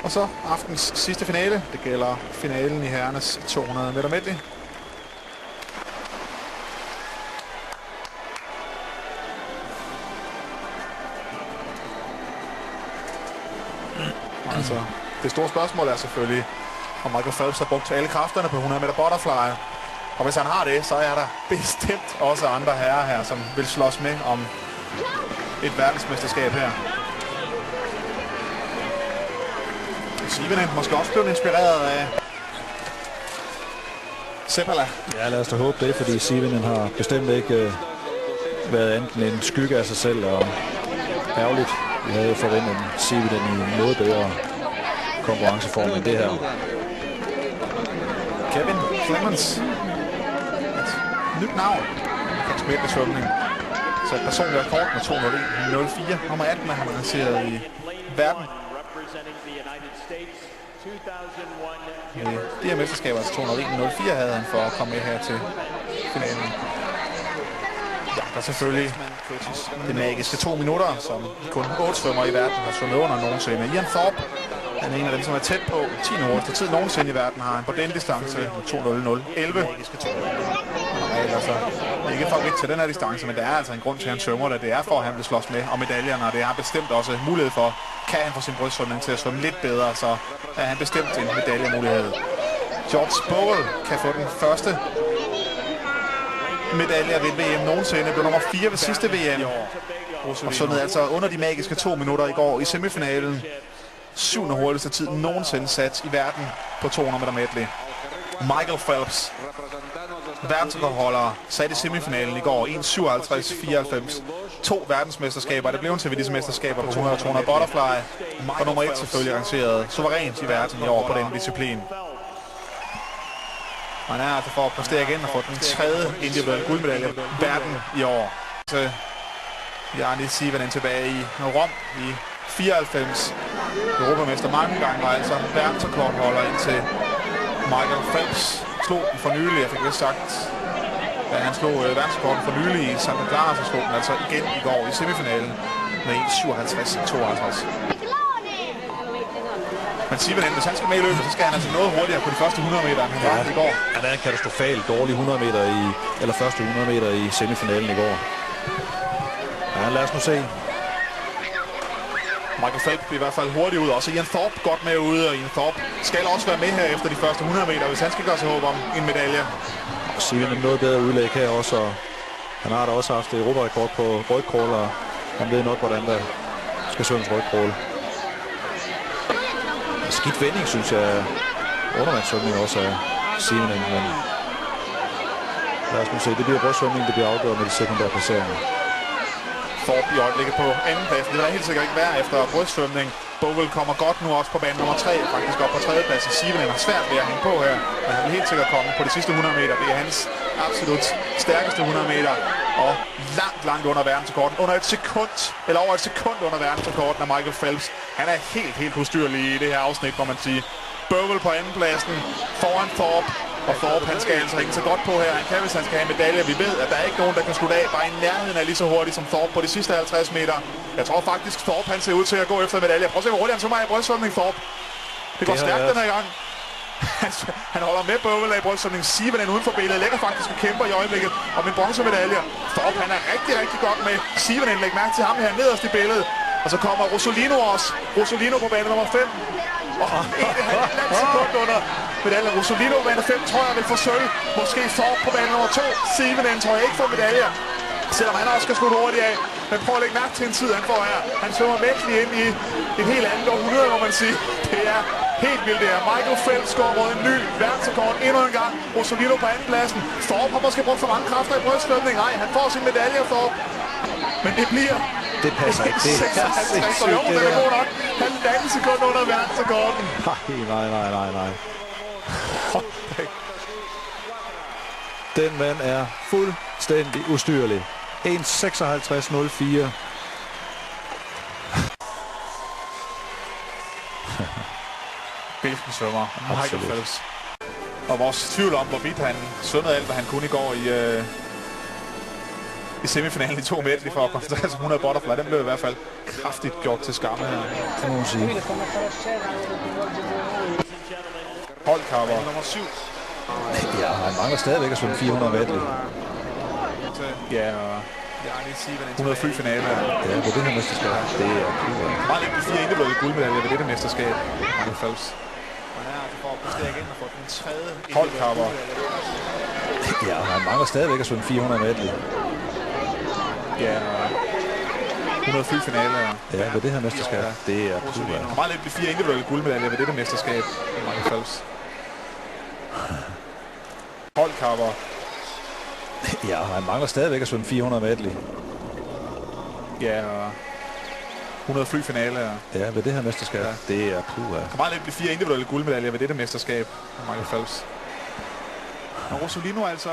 Og så aftens sidste finale. Det gælder finalen i herrenes 200 meter medley. Altså, det store spørgsmål er selvfølgelig, om Michael Phelps har brugt alle kræfterne på 100 meter butterfly. Og hvis han har det, så er der bestemt også andre herrer her, som vil slås med om et verdensmesterskab her. Sivinen måske også blevet inspireret af Seppala. Ja, lad os da håbe det, fordi Sivinen har bestemt ikke været enten en skygge af sig selv og ærgerligt. Vi havde jo forventet Sivinen i noget bedre konkurrenceform end det her. Kevin Clemens. Et nyt navn. Kansk medley-svømning. Så et personligt rekord med 2:01.04. Nummer 18 er han rangeret i verden. De her mesterskaber, altså 2:01.04, havde han for at komme med her til finalen. Ja, der er selvfølgelig det magiske 2 minutter, som kun 8 svømmer i verden har svømmet under nogensinde. Ian Thorpe, han er en af dem, som er tæt på 10 hurtigste tid nogensinde i verden, har han på den distance med 2:00.11. Altså, ikke favorit til den her distance, men der er altså en grund til, at han svømmer det. Det er for, at han vil slås med om medaljerne, og det er bestemt også mulighed for, kan han få sin brystsvømning til at svømme lidt bedre, så er han bestemt en medaljemulighed. George Bogle kan få den første medalje ved VM nogensinde. Blev nummer 4 ved sidste VM. Og svømmede altså under de magiske 2 minutter i går i semifinalen. 7. hurtigste tid nogensinde sat i verden på 200 meter medley. Michael Phelps, verdensrekordholder, sat i semifinalen i går. 1:57.94. 2 verdensmesterskaber. Det blev hun til ved disse mesterskaber på 100 og 200 butterfly. Og nummer 1 selvfølgelig rangeret suverænt i verden i år på den disciplin. Og han er altså for at præstere igen og få den 3. individuelle guldmedalje i verden i år. Så Janis Sivinen tilbage i Rom i 94. Europamester mange gange, var altså verdensrekordholder indtil Michael Phelps slog den for nylig. Jeg fik vist sagt, at han slog verdensrekorden for nylig i Santa Clara, så slog den altså igen i går i semifinalen med 1:57.52. Men Sivinen, hvis han skal med i løbet, så skal han altså noget hurtigere på de første 100 meter, end han var i går. Han er en katastrofalt dårlig 100 meter eller første 100 meter i semifinalen i går. Ja, lad os nu se. Michael Phelps bliver i hvert fald hurtigt ud. Også Ian Thorpe godt med ude, og Ian Thorpe skal også være med her efter de første 100 meter, hvis han skal gøre sig håb om en medalje. Og Sivinen noget bedre udlæg her også, og han har da også haft et europarekord på rygcrawl, og han ved nok, hvordan der skal svømmes rygcrawl. Skidt vending, synes jeg, undervandssvømning også af Sivinen, men lad os nu se, det bliver brystsvømning, det bliver afgjort med de sekundære placeringer. Thorpe i øjeblikket på andenpladsen. Det vil helt sikkert ikke være efter brystsvømning. Bogle kommer godt nu også på bane nummer 3, faktisk op på 3. plads. Sivinen har svært ved at hænge på her, men han vil helt sikkert komme på de sidste 100 meter. Det er hans absolut stærkeste 100 meter, og langt under verdensrekorden. Under et sekund, eller over et sekund under verdensrekorden af Michael Phelps. Han er helt ustyrlig i det her afsnit, må man sige. Bogle på andenpladsen, foran Thorpe. Og Thorpe, han skal altså hænge så godt på her. Han kan, hvis han skal have medalje. Vi ved, at der er ikke nogen, der kan slutte af bare i nærheden af lige så hurtigt som Thorpe på de sidste 50 meter. Jeg tror faktisk, Thorpe han ser ud til at gå efter medalje. Prøv at se, hvor hurtigt han så mig i brystsvømning, Thorpe. Det går stærkt den her gang. Han holder med Bogle af brystsvømning. Sivinen uden for billedet lægger faktisk og kæmper i øjeblikket om en bronzemedalje. Thorpe, han er rigtig godt med. Sivinen, læg mærke til ham her nederst i billedet. Og så kommer Rosolino også. Rosolino på bane nummer 5. Og 1,5 sekund under medaljen. Rosolino på bane 5 tror jeg vil få sølv. Måske Thorpe på bane nummer 2. Sivinen tror jeg ikke får medaljer, selvom han også skal slutte hurtigt af. Men prøv at lægge mærke til en tid, han får her. Han svømmer virkelig ind i et helt andet århundrede, må man sige. Det er helt vildt det her. Michael Phelps går mod en ny verdensrekord endnu en gang. Rosolino på andenpladsen. Thorpe har måske brugt for mange kræfter i brystsvømning. Nej, han får sin medalje, Thorpe. Men det bliver... Det passer ikke. Det er sindssygt, det der. God nok. Halvanden sekund under verdensrekorden. Nej. Den mand er fuldstændig ustyrlig. 1:56.04. Hvilken svømmer. Michael Phelps. Og vores tvivl om, hvorvidt han svømmede alt, hvad han kunne i går i i semifinalen i 2 medley for at koncentrere sig 100 butterfly. Den blev i hvert fald kraftigt gjort til skamme her. Det må man sige. Holdcover nummer 7. Ja, han mangler stadigvæk at svømme 400 medley. Ja, og 100 fly finale. Ja, på det her mesterskab. Det er pure. Meget lidt de 4 individuelle guldmedaljer ved dette mesterskab. Michael Phelps. Holdcover. Ja, han mangler stadigvæk at svømme 400 medley. Ja, og 100 fly finale. Ja, på det her mesterskab. Det er pure. Meget lidt de 4 individuelle guldmedaljer ved dette mesterskab. Michael Phelps. Holdcover. Ja, han mangler stadigvæk at svømme 400 medley. Ja, og 100 fly finale. Ja, ved det her mesterskab. Det er pure. Meget lidt de 4 individuelle guldmedaljer ved dette mesterskab. Michael Phelps. Og Rosolino altså